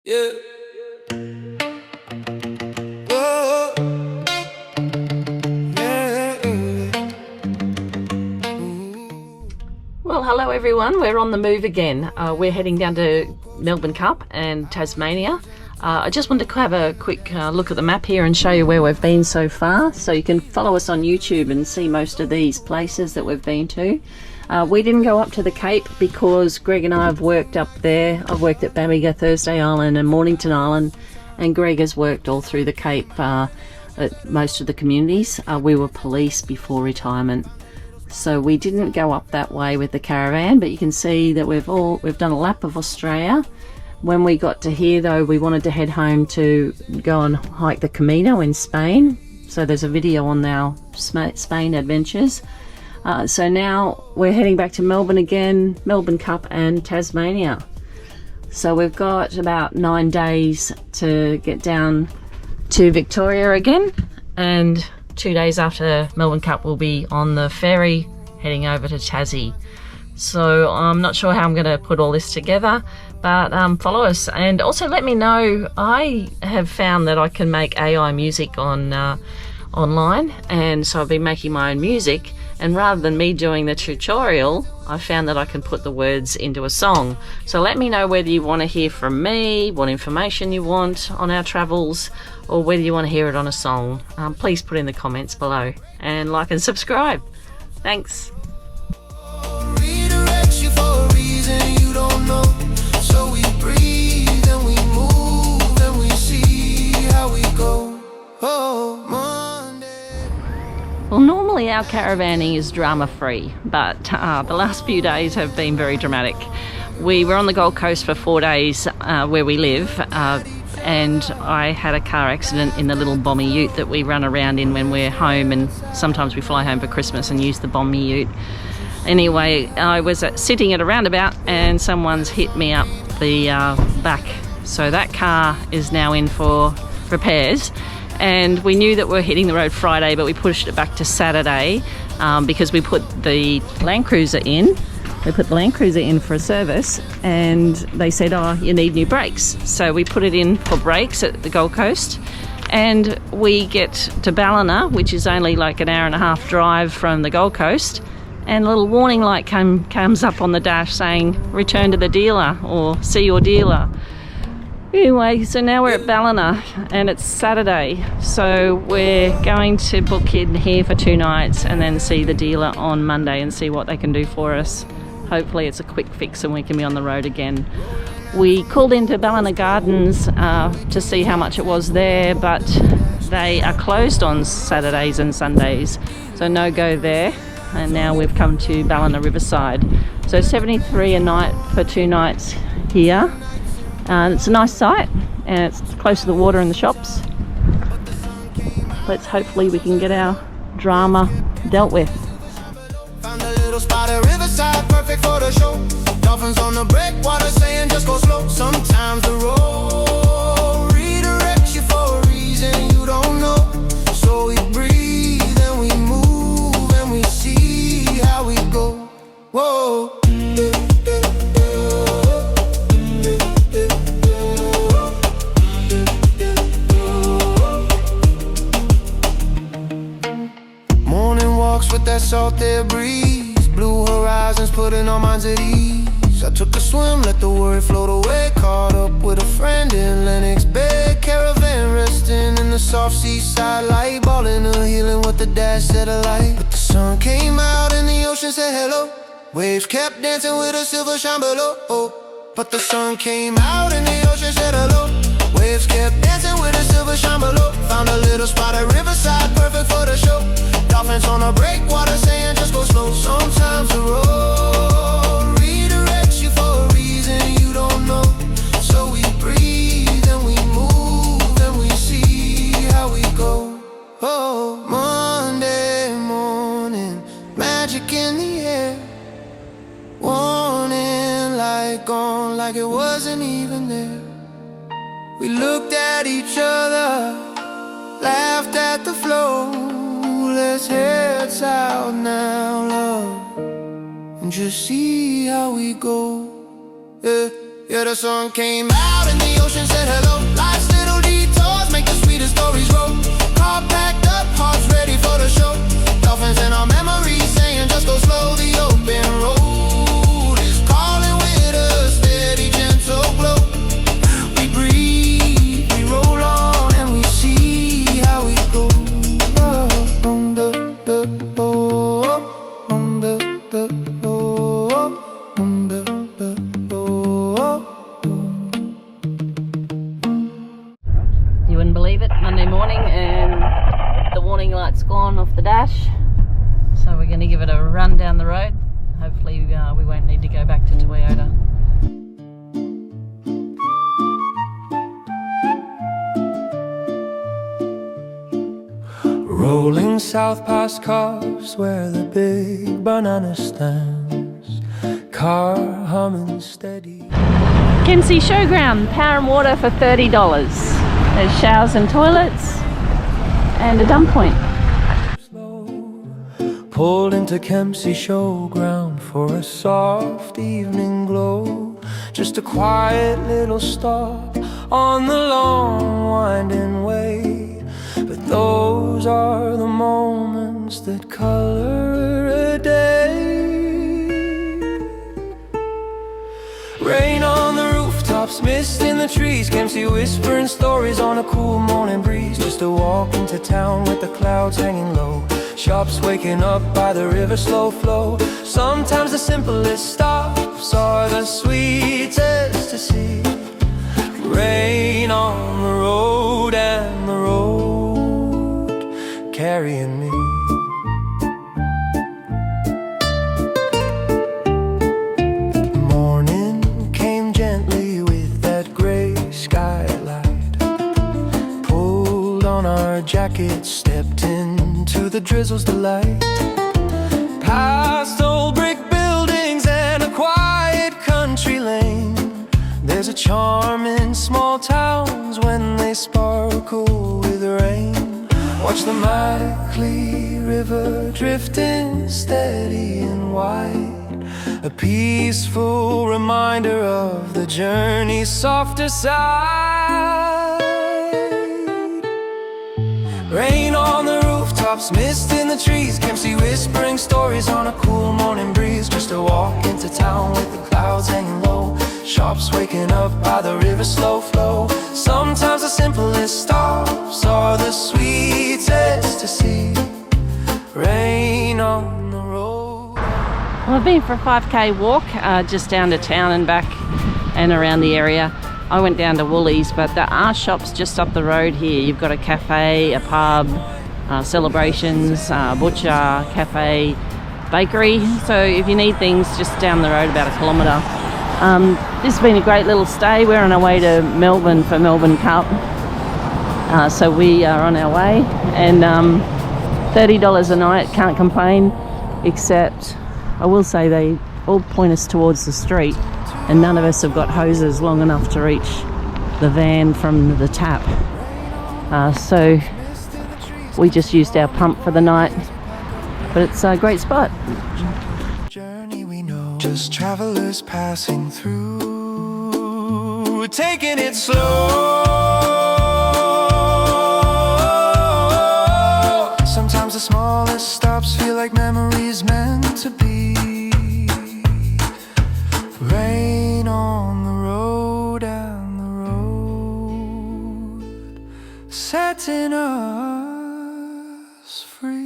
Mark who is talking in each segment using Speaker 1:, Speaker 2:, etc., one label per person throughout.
Speaker 1: Yeah. Oh, yeah.
Speaker 2: Well, hello everyone. We're on the move again. We're heading down to Melbourne Cup and Tasmania. I just wanted to have a quick look at the map here and show you where we've been so far, so you can follow us on YouTube and see most of these places that we've been to. We didn't go up to the Cape because Greg and I have worked up there. I've worked at Ballina, Thursday Island and Mornington Island, and Greg has worked all through the Cape at most of the communities. We were police before retirement, so we didn't go up that way with the caravan, but you can see that we've done a lap of Australia. When we got to here though, we wanted to head home to go and hike the Camino in Spain, so there's a video on our Spain adventures. So now we're heading back to Melbourne again, Melbourne Cup and Tasmania. So we've got about 9 days to get down to Victoria again, and 2 days after Melbourne Cup we'll be on the ferry heading over to Tassie. So I'm not sure how I'm going to put all this together, but follow us, and also let me know. I have found that I can make AI music on online, and so I've been making my own music, and rather than me doing the tutorial, I found that I can put the words into a song. So let me know whether you want to hear from me, what information you want on our travels, or whether you want to hear it on a song. Please put in the comments below, and like and subscribe. Thanks.
Speaker 1: Redirects you for a reason you don't know. So we breathe and we move and we see how we go. Oh, Monday.
Speaker 2: Well, normally our caravaning is drama-free, but the last few days have been very dramatic. We were on the Gold Coast for 4 days where we live, and I had a car accident in the little bommy ute that we run around in when we're home, and sometimes we fly home for Christmas and use the bommy ute. Anyway, I was sitting at a roundabout and someone's hit me up the back. So that car is now in for repairs. And we knew that we were hitting the road Friday, but we pushed it back to Saturday because we put the Land Cruiser in. We put the Land Cruiser in for a service, and they said, oh, you need new brakes. So we put it in for brakes at the Gold Coast, and we get to Ballina, which is only like an hour and a half drive from the Gold Coast, and a little warning light comes up on the dash saying, return to the dealer, or see your dealer. Anyway, so now we're at Ballina and it's Saturday, so we're going to book in here for 2 nights and then see the dealer on Monday and see what they can do for us. Hopefully it's a quick fix and we can be on the road again. We called into Ballina Gardens to see how much it was there, but they are closed on Saturdays and Sundays, so no go there. And now we've come to Ballina Riverside. So 73 a night for 2 nights here. It's a nice site and it's close to the water and the shops. Hopefully we can get our drama dealt with.
Speaker 1: Found a little spot at riverside, perfect for the show. Dolphins on the breakwater saying just go slow. Sometimes the road redirects you for a reason you don't know. So we breathe and we move and we see how we go. Whoa. With that salty breeze, blue horizons putting our minds at ease. I took a swim, let the worry float away. Caught up with a friend in Lennox Bay. Caravan resting in the soft seaside light. Ballina healing with the dash satellite. But the sun came out and the ocean said hello. Waves kept dancing with a silver shine below. But the sun came out and the ocean said hello. Waves kept dancing with a silver shine below. Found a little spot at riverside, perfect for the show. Dolphins on a breakwater saying just go slow. Sometimes the road redirects you for a reason you don't know. So we breathe and we move and we see how we go. Oh, Monday morning, magic in the air. Warning light gone like it wasn't even there. We looked at each other, laughed at the flow. Let's head south now, love, and just see how we go. Yeah, the sun came out and the ocean and said hello. Life's little detours make the sweetest stories grow. Car packed up, hearts ready for the show. Dolphins in our memories saying just go slow. The open road is calling with a steady, gentle glow. We breathe, we roll on, and we see how we go.
Speaker 2: You wouldn't believe it, Monday morning and the warning light's gone off the dash. So we're going to give it a run down the road. Hopefully we won't need to go back to Toyota.
Speaker 1: Rolling south past cars where the big banana stands. Car humming steady.
Speaker 2: Kempsey Showground, power and water for $30. There's showers and toilets and a dump point.
Speaker 1: Pulled into Kempsey Showground for a soft evening glow. Just a quiet little stop on the long winding way. But those are the moments that color a day. Rain on the rooftops, mist in the trees, Kempsey whispering stories on a cool morning breeze. Just a walk into town with the clouds hanging low. Shops waking up by the river's slow flow. Sometimes the simplest stops are the sweetest to see. Rain on the road and the road carrying me. Morning came gently with that gray skylight. Pulled on our jackets, stepped into the drizzle's delight. Past old brick buildings and a quiet country lane. There's a charm in small towns when they sparkle with rain. Watch the Mackley River drifting steady and wide. A peaceful reminder of the journey's softer side. Rain on the rooftops, mist in the trees, Kempsey whispering stories on a cool morning breeze. Just a walk into town with the clouds hanging low. Shops waking up by the river's slow flow. Sometimes the simplest stops are the sweetest to see. Rain on the road.
Speaker 2: Well, I've been for a 5k walk just down to town and back and around the area. I went down to Woolies, but there are shops just up the road here. You've got a cafe, a pub, celebrations, butcher, cafe, bakery. So if you need things, just down the road about a kilometre. This has been a great little stay. We're on our way to Melbourne for Melbourne Cup. So we are on our way, and $30 a night, can't complain, except I will say they all point us towards the street, and none of us have got hoses long enough to reach the van from the tap. So we just used our pump for the night, but it's a great spot.
Speaker 1: Journey we know, just travelers passing through, taking it slow. Sometimes the smallest stops feel like memories meant to be. Rain on the road and the road setting us free.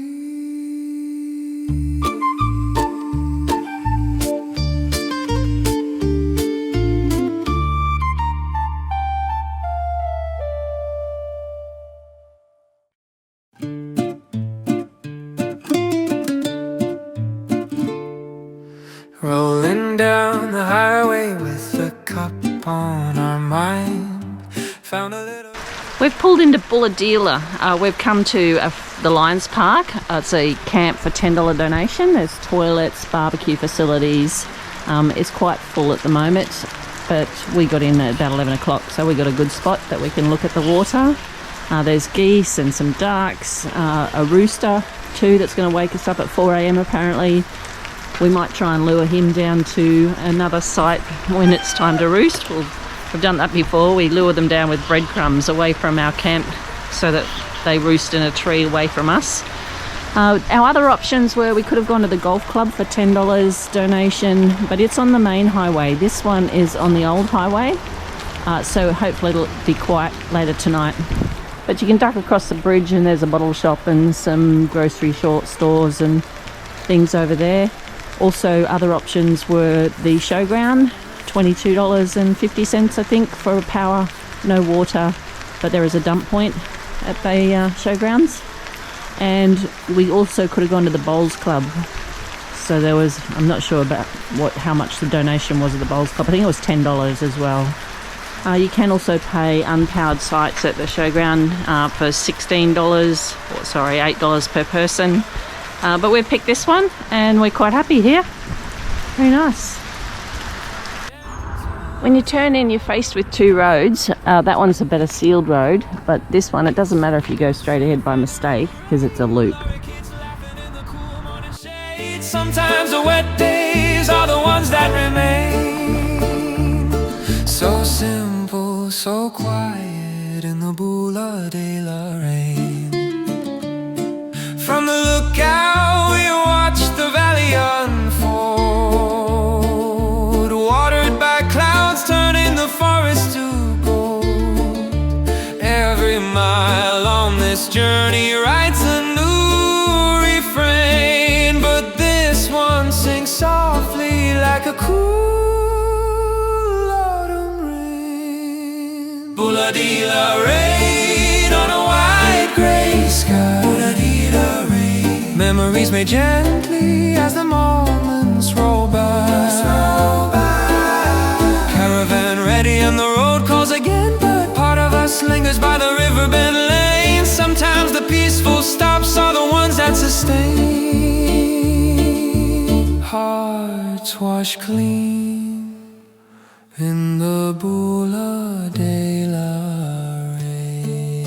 Speaker 1: Rolling down the highway with a cup on our mind. Found a little.
Speaker 2: We've pulled into Bulladila. We've come to the Lions Park. It's a camp for $10 donation. There's toilets, barbecue facilities. It's quite full at the moment, but we got in at about 11 o'clock, so we got a good spot that we can look at the water. There's geese and some ducks, a rooster too that's going to wake us up at 4 a.m. apparently. We might try and lure him down to another site when it's time to roost. We'll We've done that before. We lure them down with breadcrumbs away from our camp so that they roost in a tree away from us. Our other options were we could have gone to the golf club for $10 donation, but it's on the main highway. This one is on the old highway, so hopefully it'll be quiet later tonight. But you can duck across the bridge and there's a bottle shop and some grocery stores and things over there. Also, other options were the showground, $22.50 I think for a power, no water, but there is a dump point at the showgrounds. And we also could have gone to the bowls club. So there was, I'm not sure about how much the donation was at the bowls club. I think it was $10 as well. You can also pay unpowered sites at the showground for $8 per person. But we've picked this one and we're quite happy here. Very nice. When you turn in, you're faced with two roads. That one's a better sealed road, but this one, it doesn't matter if you go straight ahead by mistake because it's a loop.
Speaker 1: Sometimes the wet days are the ones that remain. So simple, so quiet in the Bula de la rain. From the lookout we watch the valley unfold, watered by clouds turning the forest to gold. Every mile on this journey writes a new refrain, but this one sings softly like a cool autumn rain. Bula de la rain on a white gray sky. Bula de la rain. Memories made gently as the moments roll by. Caravan ready and the road calls again, but part of us lingers by the riverbend lane. Sometimes the peaceful stops are the ones that sustain. Hearts wash clean in the Bula de la rain.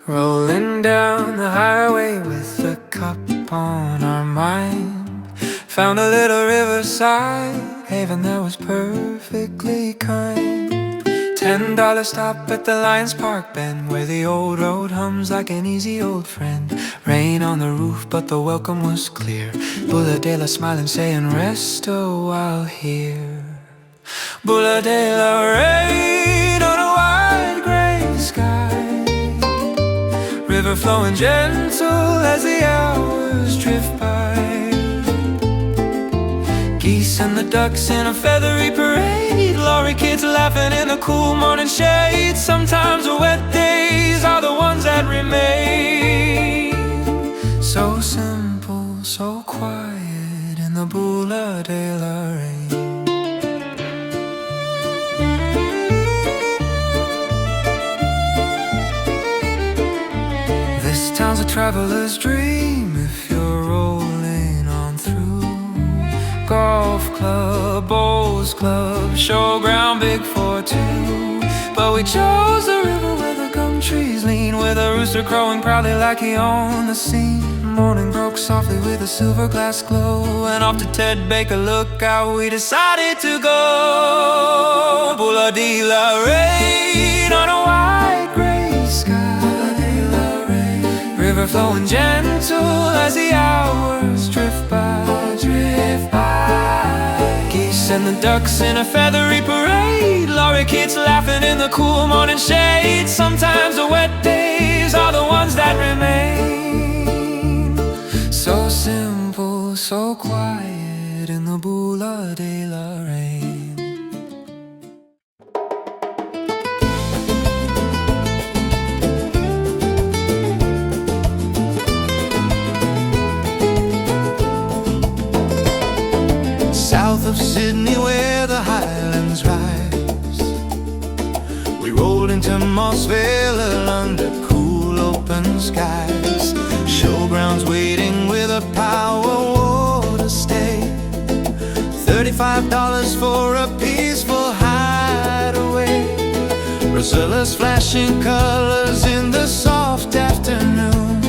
Speaker 1: Rolling down the highway with a cup on our mind, found a little riverside haven that was perfectly kind. $10 stop at the Lions Park bend, where the old road hums like an easy old friend. Rain on the roof but the welcome was clear. Bula de la smiling saying rest a while here. Bula de la rain on a wide gray sky, river flowing gentle as the hours drift by. Geese and the ducks in a feathery parade, lorry kids laughing in the cool morning shade. Sometimes the wet days are the ones that remain. So simple, so quiet in the Bula de la rain. This town's a traveler's dream if you're rolling on through. Golf club, bowls club, showground big for two. But we chose the river where the gum trees lean, with a rooster crowing proudly like he owned the scene. Morning broke softly with a silver glass glow, and off to Ted Baker lookout we decided to go. Bula de la rain on a white gray sky, Bula de la rain. River flowing gentle as the hours drift by. Geese and the ducks in a feathery parade, lorry kids laughing in the cool morning shade. Sometimes the wet days are the ones that remain. So simple, so quiet in the Bula de la rain. South of Sydney where the highlands rise, we rolled into Mossville under cool open skies. Showgrounds waiting with a power water stay, $35 for a peaceful hideaway. Rosellas flashing colors in the soft afternoon,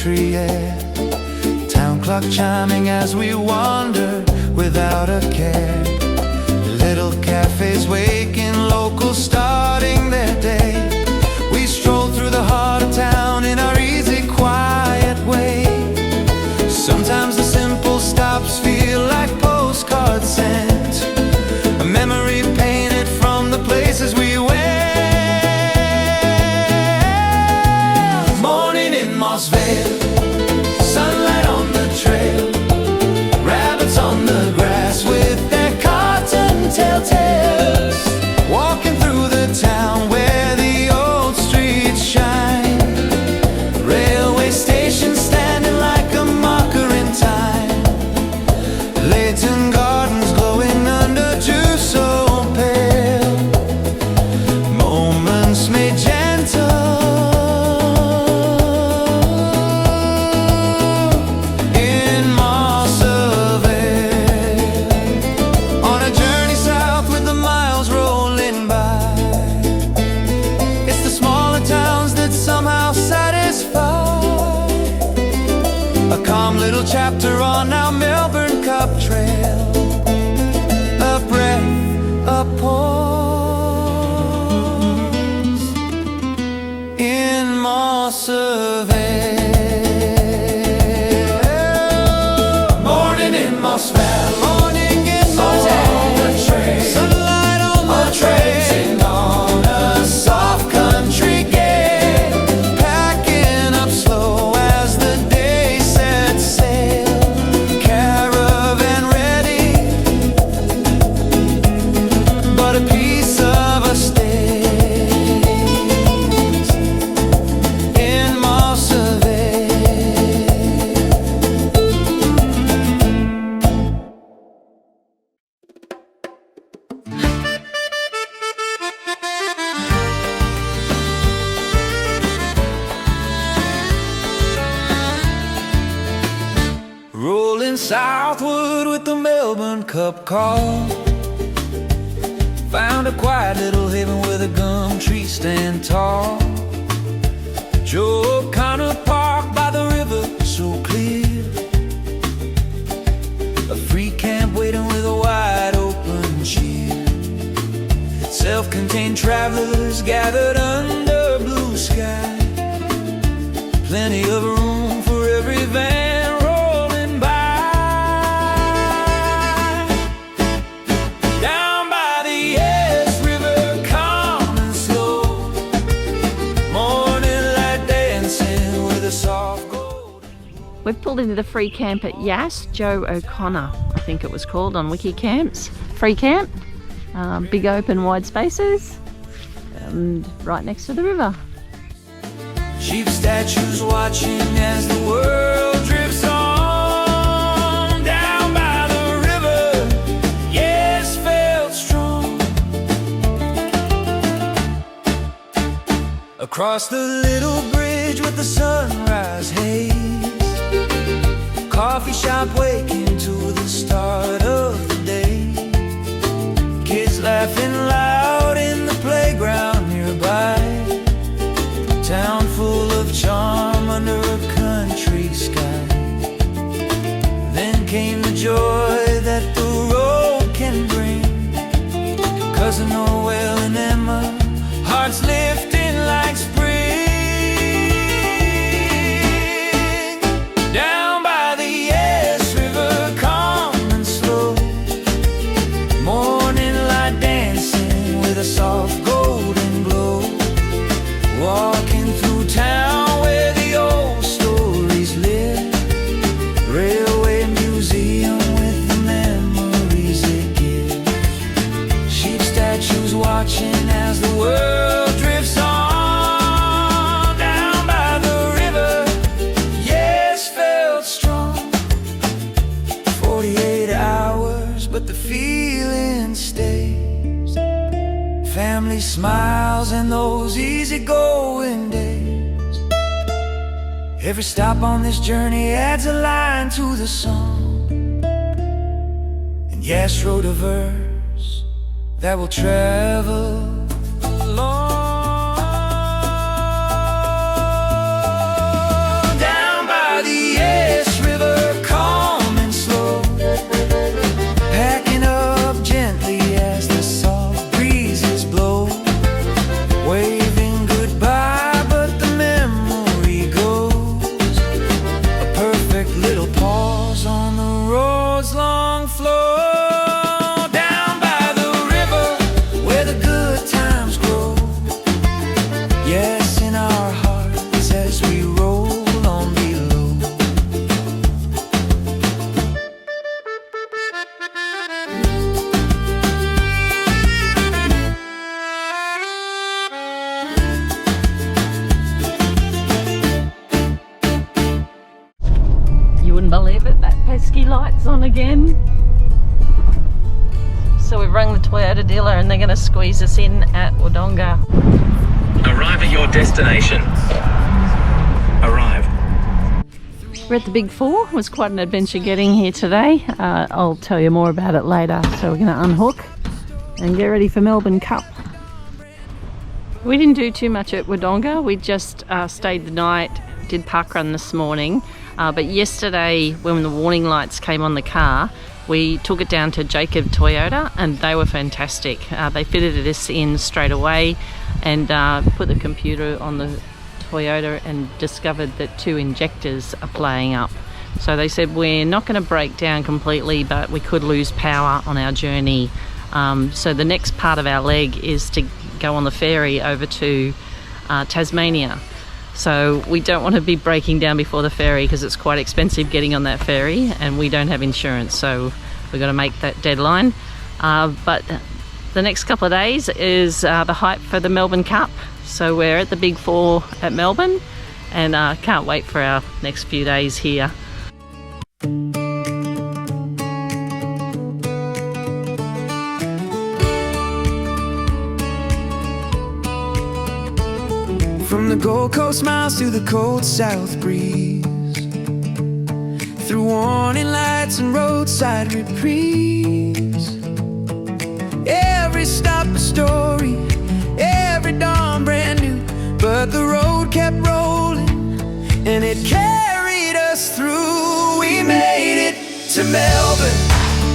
Speaker 1: country air. Town clock chiming as we wander without a care. Little cafes waking, locals starting their day. We stroll through the heart of town in our easy, quiet way. Sometimes the simple stops feel like postcards sent, a memory painted from the places we went. Morning in Moss Vale, sunlight on the trail, rabbits on the grass with their cotton telltales. Walking through the town where the old streets shine, railway station standing like a marker in time. Leighton Gardens glowing under dew so pale, moments made gentle in Mossa Vale. On a journey south with the miles rolling by, it's the smaller towns that somehow satisfy. A calm little chapter on our Melbourne Cup trail, a breath, a pause in Mossa Vale. Morning in Moss Vale, morning in Moss Vale, sunlight on the trail, on a soft country gale, packing up slow as the day sets sail. Caravan ready, but a piece of us stays in Mossa Vale. Rolling southward with the Melbourne Cup call, found a quiet little haven where the gum trees stand tall. Joe O'Connor Park by the river so clear, a free camp waiting with a wide open cheer. Self-contained travelers gathered under blue sky, plenty of room for every van rolling by. Down by the Yass River, calm and slow, morning light dancing with a soft gold.
Speaker 2: We've pulled into the free camp at Yass, Joe O'Connor, I think it was called on Wiki Camps. Free camp, big open wide spaces, and right next to the river.
Speaker 1: Sheep statues watching as the world drifts on. Down by the river, yes, felt strong. Across the little bridge with the sunrise haze, coffee shop waking to the start of the day. Kids laughing loud in the playground nearby. Town full of charm under a country sky. Then came the joy that the road can bring. Cousin Noel and Emma, hearts lifting like spring. Down by the Yass River, calm and slow, morning light dancing with a soft golden glow. Walking through town where the old stories live, railway museum with the memories it gives. Sheep statues watching as the world drifts on. Down by the river, yes, felt strong. 48 hours, but the feeling stays. Family smiles and those easygoing days. Every stop on this journey adds a line to the song, and Yass wrote a verse that will travel along. Down by
Speaker 2: lights on again. So we've rung the Toyota dealer and they're going to squeeze us in at Wodonga.
Speaker 3: Arrive at your destination. Arrive.
Speaker 2: We're at the Big Four. It was quite an adventure getting here today. I'll tell you more about it later. So we're going to unhook and get ready for Melbourne Cup. We didn't do too much at Wodonga. We just stayed the night, did parkrun this morning. But yesterday, when the warning lights came on the car, we took it down to Jacob Toyota and they were fantastic. They fitted us in straight away and put the computer on the Toyota and discovered that 2 injectors are playing up. So they said we're not going to break down completely, but we could lose power on our journey. So the next part of our leg is to go on the ferry over to Tasmania. So we don't want to be breaking down before the ferry because it's quite expensive getting on that ferry and we don't have insurance, so we've got to make that deadline. But the next couple of days is the hype for the Melbourne Cup. So we're at the Big Four at Melbourne and can't wait for our next few days here.
Speaker 1: From the Gold Coast miles to the cold south breeze, through warning lights and roadside reprieve, every stop a story, every dawn brand new. But the road kept rolling and it carried us through. We made it to Melbourne,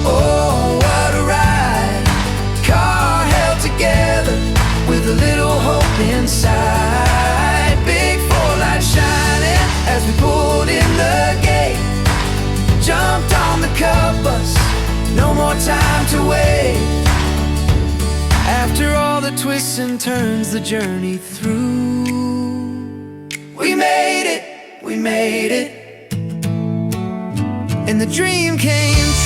Speaker 1: oh what a ride. Car held together with a little hope inside. Big 4 lights shining as we pulled in the gate. Jumped on the Cup bus, no more time to wait. After all the twists and turns, the journey through, we made it, and the dream came true.